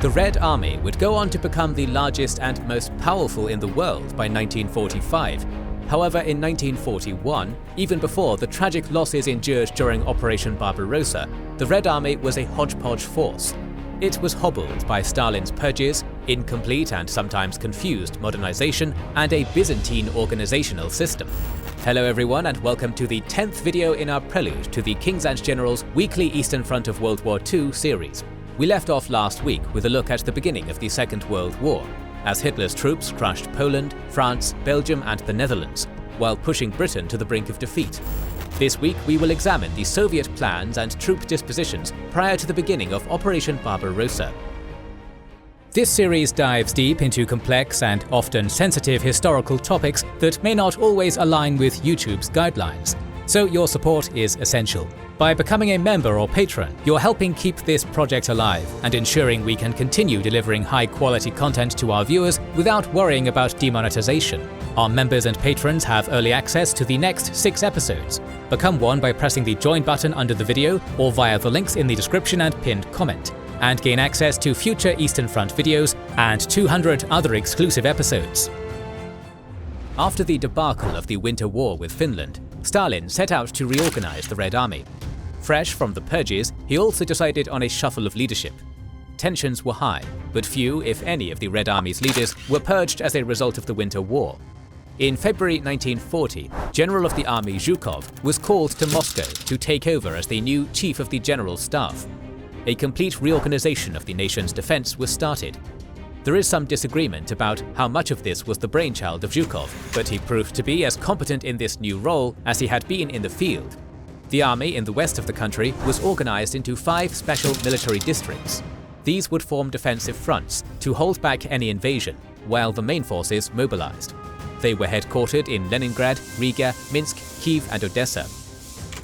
The Red Army would go on to become the largest and most powerful in the world by 1945. However, in 1941, even before the tragic losses endured during Operation Barbarossa, the Red Army was a hodgepodge force. It was hobbled by Stalin's purges, incomplete and sometimes confused modernization, and a Byzantine organizational system. Hello everyone and welcome to the 10th video in our prelude to the Kings and Generals Weekly Eastern Front of World War II series. We left off last week with a look at the beginning of the Second World War, as Hitler's troops crushed Poland, France, Belgium and the Netherlands, while pushing Britain to the brink of defeat. This week we will examine the Soviet plans and troop dispositions prior to the beginning of Operation Barbarossa. This series dives deep into complex and often sensitive historical topics that may not always align with YouTube's guidelines, so your support is essential. By becoming a member or patron, you're helping keep this project alive and ensuring we can continue delivering high-quality content to our viewers without worrying about demonetization. Our members and patrons have early access to the next 6 episodes. Become one by pressing the join button under the video or via the links in the description and pinned comment, and gain access to future Eastern Front videos and 200 other exclusive episodes. After the debacle of the Winter War with Finland, Stalin set out to reorganize the Red Army. Fresh from the purges, he also decided on a shuffle of leadership. Tensions were high, but few, if any, of the Red Army's leaders were purged as a result of the Winter War. In February 1940, General of the Army Zhukov was called to Moscow to take over as the new Chief of the General Staff. A complete reorganization of the nation's defense was started. There is some disagreement about how much of this was the brainchild of Zhukov, but he proved to be as competent in this new role as he had been in the field. The army in the west of the country was organized into 5 special military districts. These would form defensive fronts to hold back any invasion, while the main forces mobilized. They were headquartered in Leningrad, Riga, Minsk, Kyiv and Odessa.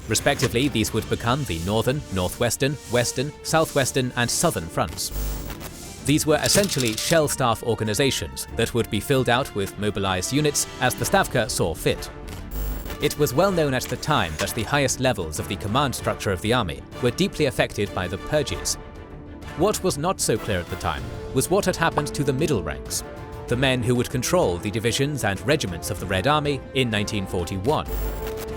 Respectively, these would become the northern, northwestern, western, southwestern and southern fronts. These were essentially shell staff organizations that would be filled out with mobilized units as the Stavka saw fit. It was well known at the time that the highest levels of the command structure of the army were deeply affected by the purges. What was not so clear at the time was what had happened to the middle ranks, the men who would control the divisions and regiments of the Red Army in 1941.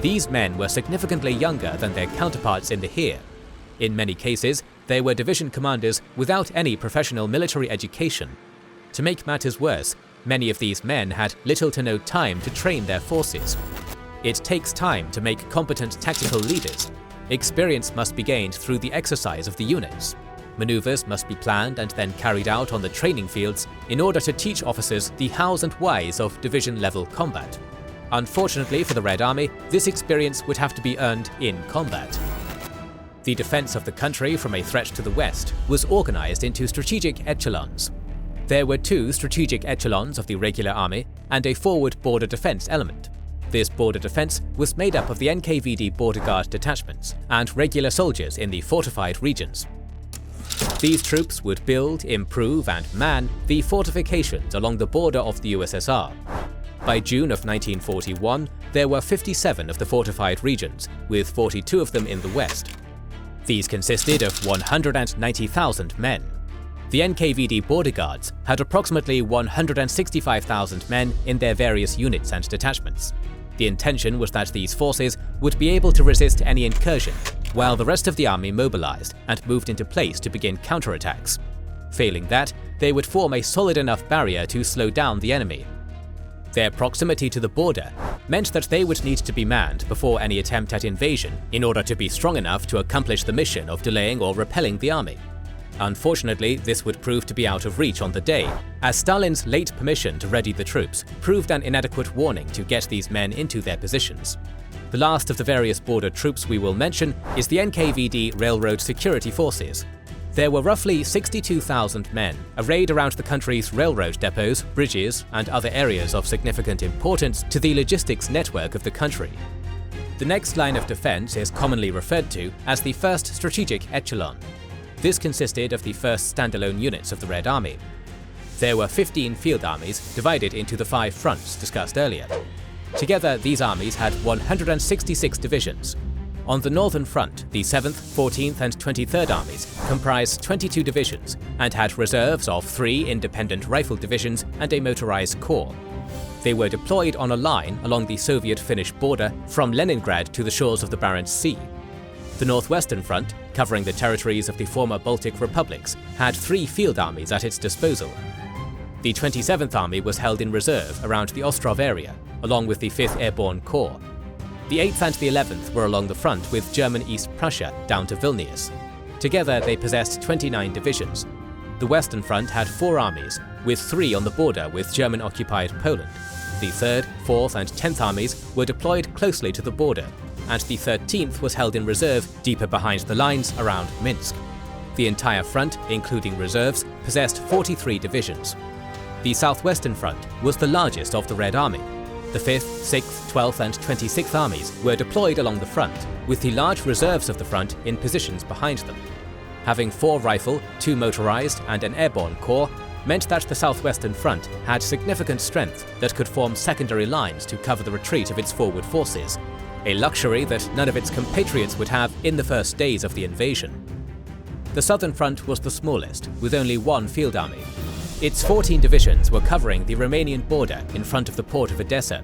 These men were significantly younger than their counterparts in the Heer. In many cases, they were division commanders without any professional military education. To make matters worse, many of these men had little to no time to train their forces. It takes time to make competent tactical leaders. Experience must be gained through the exercise of the units. Maneuvers must be planned and then carried out on the training fields in order to teach officers the hows and whys of division-level combat. Unfortunately for the Red Army, this experience would have to be earned in combat. The defense of the country from a threat to the west was organized into strategic echelons. There were 2 strategic echelons of the regular army and a forward border defense element. This border defense was made up of the NKVD border guard detachments and regular soldiers in the fortified regions. These troops would build, improve and man the fortifications along the border of the USSR. By June of 1941, there were 57 of the fortified regions, with 42 of them in the west. These consisted of 190,000 men. The NKVD border guards had approximately 165,000 men in their various units and detachments. The intention was that these forces would be able to resist any incursion, while the rest of the army mobilized and moved into place to begin counterattacks. Failing that, they would form a solid enough barrier to slow down the enemy. Their proximity to the border meant that they would need to be manned before any attempt at invasion in order to be strong enough to accomplish the mission of delaying or repelling the army. Unfortunately, this would prove to be out of reach on the day, as Stalin's late permission to ready the troops proved an inadequate warning to get these men into their positions. The last of the various border troops we will mention is the NKVD Railroad Security Forces. There were roughly 62,000 men arrayed around the country's railroad depots, bridges, and other areas of significant importance to the logistics network of the country. The next line of defense is commonly referred to as the 1st Strategic Echelon. This consisted of the first standalone units of the Red Army. There were 15 field armies divided into the 5 fronts discussed earlier. Together, these armies had 166 divisions. On the northern front, the 7th, 14th and 23rd Armies comprised 22 divisions and had reserves of 3 independent rifle divisions and a motorized corps. They were deployed on a line along the Soviet-Finnish border from Leningrad to the shores of the Barents Sea. The northwestern front, covering the territories of the former Baltic republics, had 3 field armies at its disposal. The 27th Army was held in reserve around the Ostrov area, along with the 5th Airborne Corps. The 8th and the 11th were along the front with German East Prussia down to Vilnius. Together they possessed 29 divisions. The western front had 4 armies, with 3 on the border with German-occupied Poland. The 3rd, 4th and 10th Armies were deployed closely to the border, and the 13th was held in reserve deeper behind the lines around Minsk. The entire front, including reserves, possessed 43 divisions. The southwestern front was the largest of the Red Army. The 5th, 6th, 12th and 26th Armies were deployed along the front, with the large reserves of the front in positions behind them. Having 4 rifle, 2 motorized and an airborne corps meant that the southwestern front had significant strength that could form secondary lines to cover the retreat of its forward forces, a luxury that none of its compatriots would have in the first days of the invasion. The southern front was the smallest, with only 1 field army. Its 14 divisions were covering the Romanian border in front of the port of Odessa.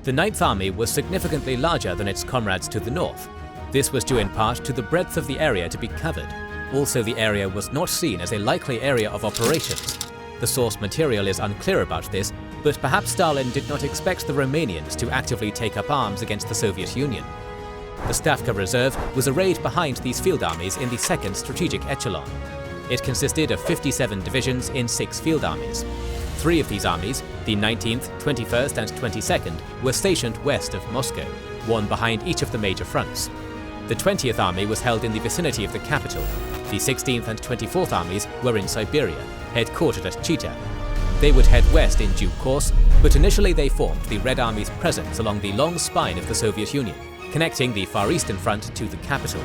The 9th Army was significantly larger than its comrades to the north. This was due in part to the breadth of the area to be covered. Also, the area was not seen as a likely area of operations. The source material is unclear about this, but perhaps Stalin did not expect the Romanians to actively take up arms against the Soviet Union. The Stavka Reserve was arrayed behind these field armies in the 2nd Strategic Echelon. It consisted of 57 divisions in 6 field armies. 3 of these armies, the 19th, 21st and 22nd, were stationed west of Moscow, one behind each of the major fronts. The 20th Army was held in the vicinity of the capital. The 16th and 24th Armies were in Siberia, headquartered at Chita. They would head west in due course, but initially they formed the Red Army's presence along the long spine of the Soviet Union, connecting the Far Eastern Front to the capital.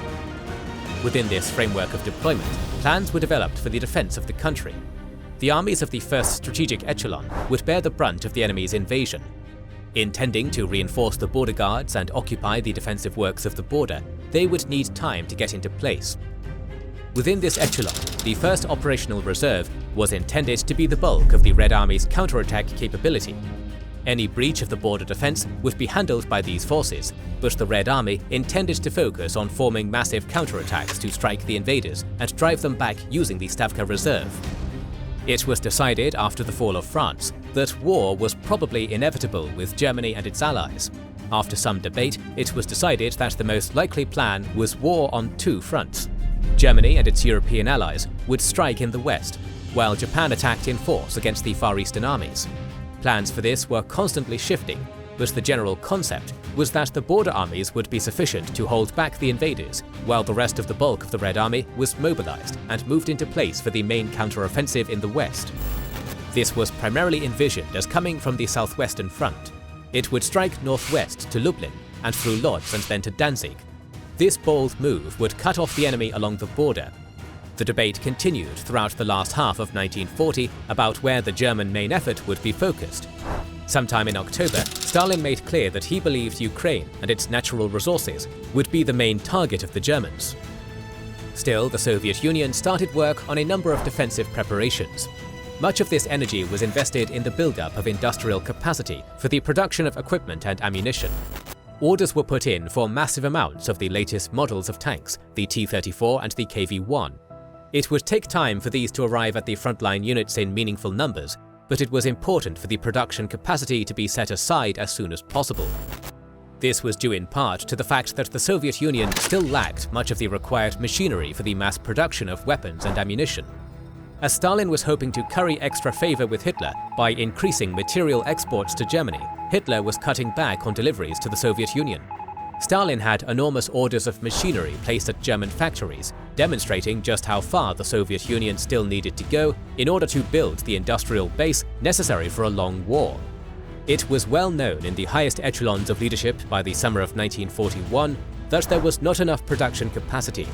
Within this framework of deployment, plans were developed for the defense of the country. The armies of the 1st Strategic Echelon would bear the brunt of the enemy's invasion. Intending to reinforce the border guards and occupy the defensive works of the border, they would need time to get into place. Within this echelon, the 1st Operational Reserve was intended to be the bulk of the Red Army's counterattack capability. Any breach of the border defense would be handled by these forces, but the Red Army intended to focus on forming massive counterattacks to strike the invaders and drive them back using the Stavka Reserve. It was decided after the fall of France that war was probably inevitable with Germany and its allies. After some debate, it was decided that the most likely plan was war on 2 fronts. Germany and its European allies would strike in the west, while Japan attacked in force against the Far Eastern armies. Plans for this were constantly shifting, but the general concept was that the border armies would be sufficient to hold back the invaders, while the rest of the bulk of the Red Army was mobilized and moved into place for the main counter-offensive in the west. This was primarily envisioned as coming from the southwestern front. It would strike northwest to Lublin and through Lodz and then to Danzig. This bold move would cut off the enemy along the border. The debate continued throughout the last half of 1940 about where the German main effort would be focused. Sometime in October, Stalin made clear that he believed Ukraine and its natural resources would be the main target of the Germans. Still, the Soviet Union started work on a number of defensive preparations. Much of this energy was invested in the build-up of industrial capacity for the production of equipment and ammunition. Orders were put in for massive amounts of the latest models of tanks, the T-34 and the KV-1. It would take time for these to arrive at the frontline units in meaningful numbers, but it was important for the production capacity to be set aside as soon as possible. This was due in part to the fact that the Soviet Union still lacked much of the required machinery for the mass production of weapons and ammunition. As Stalin was hoping to curry extra favor with Hitler by increasing material exports to Germany, Hitler was cutting back on deliveries to the Soviet Union. Stalin had enormous orders of machinery placed at German factories, demonstrating just how far the Soviet Union still needed to go in order to build the industrial base necessary for a long war. It was well known in the highest echelons of leadership by the summer of 1941 that there was not enough production capacity.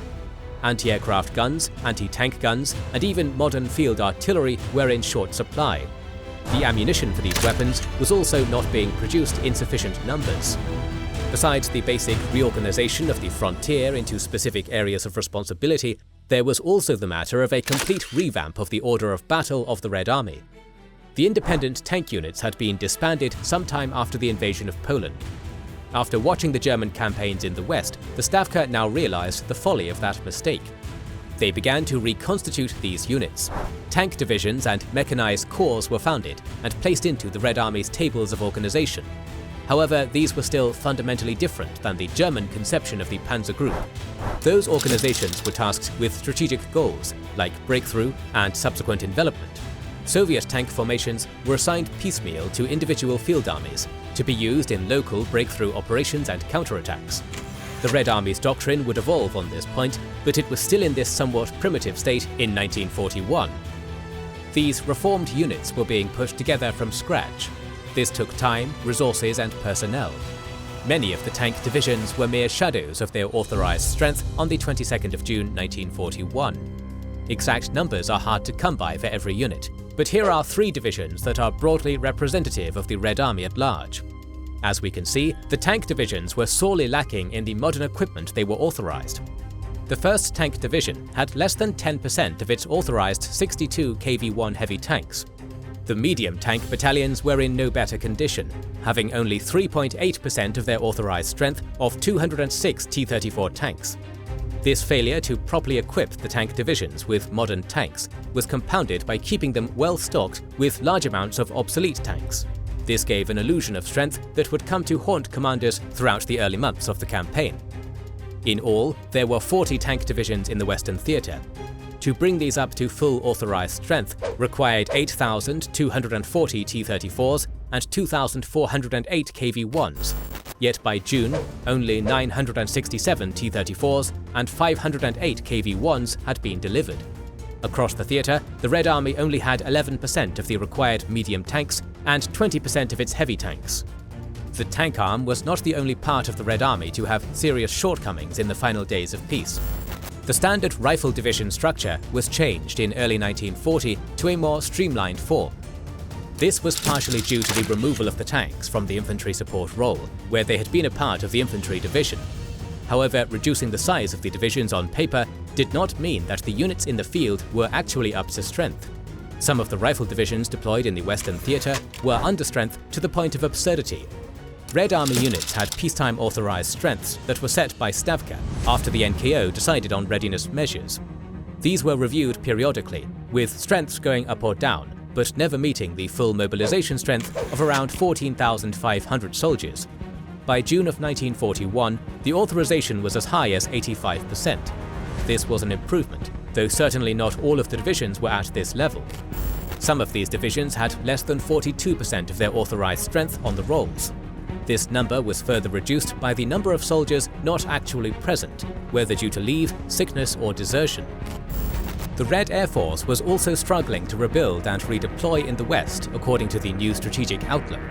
Anti-aircraft guns, anti-tank guns, and even modern field artillery were in short supply. The ammunition for these weapons was also not being produced in sufficient numbers. Besides the basic reorganization of the frontier into specific areas of responsibility, there was also the matter of a complete revamp of the order of battle of the Red Army. The independent tank units had been disbanded sometime after the invasion of Poland. After watching the German campaigns in the West, the Stavka now realized the folly of that mistake. They began to reconstitute these units. Tank divisions and mechanized corps were founded and placed into the Red Army's tables of organization. However, these were still fundamentally different than the German conception of the Panzer Group. Those organizations were tasked with strategic goals, like breakthrough and subsequent envelopment. Soviet tank formations were assigned piecemeal to individual field armies, to be used in local breakthrough operations and counterattacks. The Red Army's doctrine would evolve on this point, but it was still in this somewhat primitive state in 1941. These reformed units were being put together from scratch. This took time, resources, and personnel. Many of the tank divisions were mere shadows of their authorized strength on the 22nd of June 1941. Exact numbers are hard to come by for every unit, but here are 3 divisions that are broadly representative of the Red Army at large. As we can see, the tank divisions were sorely lacking in the modern equipment they were authorized. The 1st Tank Division had less than 10% of its authorized 62 KV-1 heavy tanks. The medium tank battalions were in no better condition, having only 3.8% of their authorized strength of 206 T-34 tanks. This failure to properly equip the tank divisions with modern tanks was compounded by keeping them well stocked with large amounts of obsolete tanks. This gave an illusion of strength that would come to haunt commanders throughout the early months of the campaign. In all, there were 40 tank divisions in the Western Theatre. To bring these up to full authorized strength required 8,240 T-34s and 2,408 KV-1s, yet by June, only 967 T-34s and 508 KV-1s had been delivered. Across the theatre, the Red Army only had 11% of the required medium tanks and 20% of its heavy tanks. The tank arm was not the only part of the Red Army to have serious shortcomings in the final days of peace. The standard rifle division structure was changed in early 1940 to a more streamlined form. This was partially due to the removal of the tanks from the infantry support role, where they had been a part of the infantry division. However, reducing the size of the divisions on paper did not mean that the units in the field were actually up to strength. Some of the rifle divisions deployed in the Western Theatre were under strength to the point of absurdity. Red Army units had peacetime authorized strengths that were set by Stavka after the NKO decided on readiness measures. These were reviewed periodically, with strengths going up or down, but never meeting the full mobilization strength of around 14,500 soldiers. By June of 1941, the authorization was as high as 85%. This was an improvement, though certainly not all of the divisions were at this level. Some of these divisions had less than 42% of their authorized strength on the rolls. This number was further reduced by the number of soldiers not actually present, whether due to leave, sickness, or desertion. The Red Air Force was also struggling to rebuild and redeploy in the West, according to the new strategic outlook.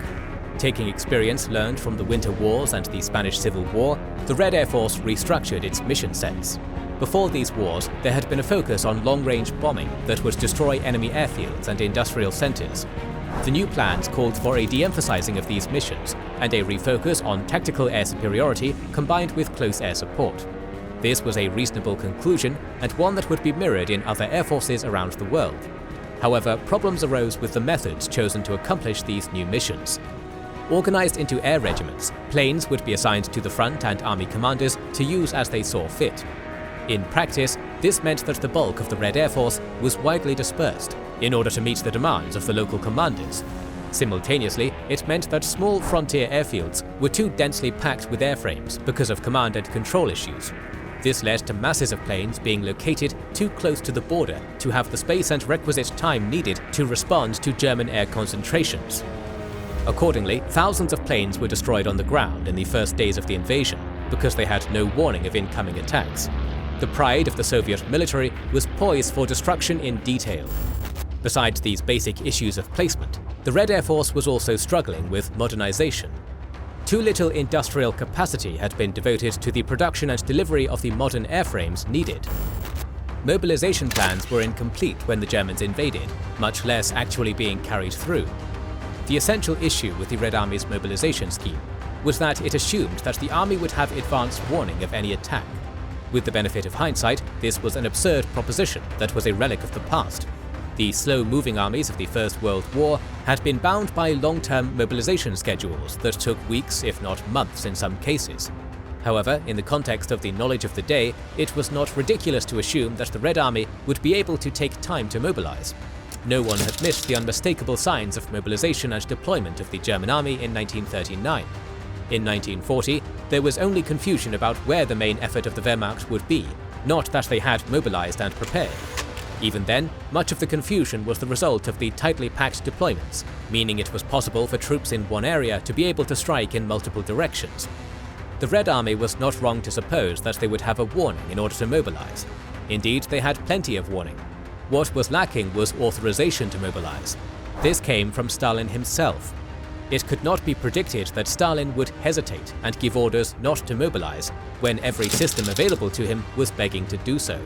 Taking experience learned from the Winter Wars and the Spanish Civil War, the Red Air Force restructured its mission sets. Before these wars, there had been a focus on long-range bombing that would destroy enemy airfields and industrial centers. The new plans called for a de-emphasizing of these missions and a refocus on tactical air superiority combined with close air support. This was a reasonable conclusion and one that would be mirrored in other air forces around the world. However, problems arose with the methods chosen to accomplish these new missions. Organized into air regiments, planes would be assigned to the front and army commanders to use as they saw fit. In practice, this meant that the bulk of the Red Air Force was widely dispersed in order to meet the demands of the local commanders. Simultaneously, it meant that small frontier airfields were too densely packed with airframes because of command and control issues. This led to masses of planes being located too close to the border to have the space and requisite time needed to respond to German air concentrations. Accordingly, thousands of planes were destroyed on the ground in the first days of the invasion because they had no warning of incoming attacks. The pride of the Soviet military was poised for destruction in detail. Besides these basic issues of placement, the Red Air Force was also struggling with modernization. Too little industrial capacity had been devoted to the production and delivery of the modern airframes needed. Mobilization plans were incomplete when the Germans invaded, much less actually being carried through. The essential issue with the Red Army's mobilization scheme was that it assumed that the army would have advance warning of any attack. With the benefit of hindsight, this was an absurd proposition that was a relic of the past. The slow-moving armies of the First World War had been bound by long-term mobilization schedules that took weeks, if not months in some cases. However, in the context of the knowledge of the day, it was not ridiculous to assume that the Red Army would be able to take time to mobilize. No one had missed the unmistakable signs of mobilization and deployment of the German army in 1939. In 1940, there was only confusion about where the main effort of the Wehrmacht would be, not that they had mobilized and prepared. Even then, much of the confusion was the result of the tightly packed deployments, meaning it was possible for troops in one area to be able to strike in multiple directions. The Red Army was not wrong to suppose that they would have a warning in order to mobilize. Indeed, they had plenty of warning. What was lacking was authorization to mobilize. This came from Stalin himself. It could not be predicted that Stalin would hesitate and give orders not to mobilize when every system available to him was begging to do so.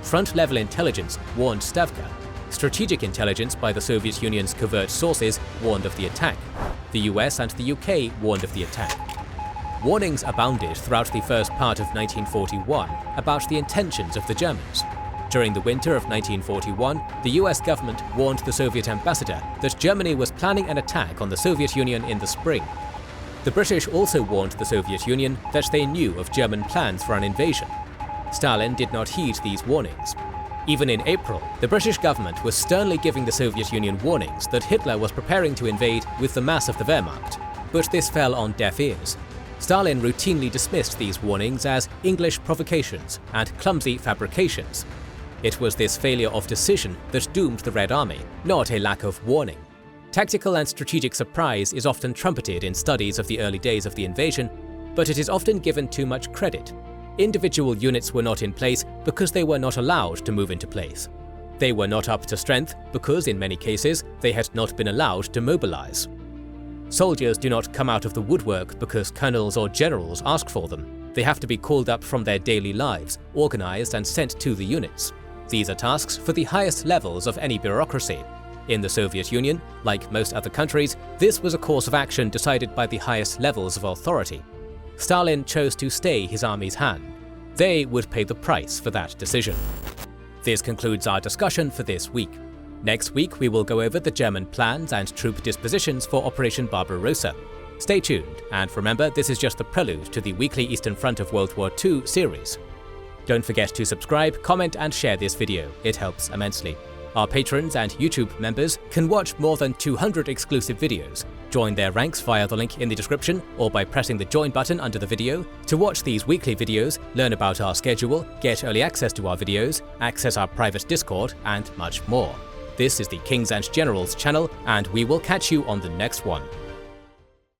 Front-level intelligence warned Stavka. Strategic intelligence by the Soviet Union's covert sources warned of the attack. The US and the UK warned of the attack. Warnings abounded throughout the first part of 1941 about the intentions of the Germans. During the winter of 1941, the US government warned the Soviet ambassador that Germany was planning an attack on the Soviet Union in the spring. The British also warned the Soviet Union that they knew of German plans for an invasion. Stalin did not heed these warnings. Even in April, the British government was sternly giving the Soviet Union warnings that Hitler was preparing to invade with the mass of the Wehrmacht, but this fell on deaf ears. Stalin routinely dismissed these warnings as English provocations and clumsy fabrications. It was this failure of decision that doomed the Red Army, not a lack of warning. Tactical and strategic surprise is often trumpeted in studies of the early days of the invasion, but it is often given too much credit. Individual units were not in place because they were not allowed to move into place. They were not up to strength because, in many cases, they had not been allowed to mobilize. Soldiers do not come out of the woodwork because colonels or generals ask for them. They have to be called up from their daily lives, organized and sent to the units. These are tasks for the highest levels of any bureaucracy. In the Soviet Union, like most other countries, this was a course of action decided by the highest levels of authority. Stalin chose to stay his army's hand. They would pay the price for that decision. This concludes our discussion for this week. Next week, we will go over the German plans and troop dispositions for Operation Barbarossa. Stay tuned, and remember, this is just the prelude to the weekly Eastern Front of World War II series. Don't forget to subscribe, comment, and share this video. It helps immensely. Our patrons and YouTube members can watch more than 200 exclusive videos. Join their ranks via the link in the description or by pressing the join button under the video to watch these weekly videos, learn about our schedule, get early access to our videos, access our private Discord, and much more. This is the Kings and Generals channel, and we will catch you on the next one.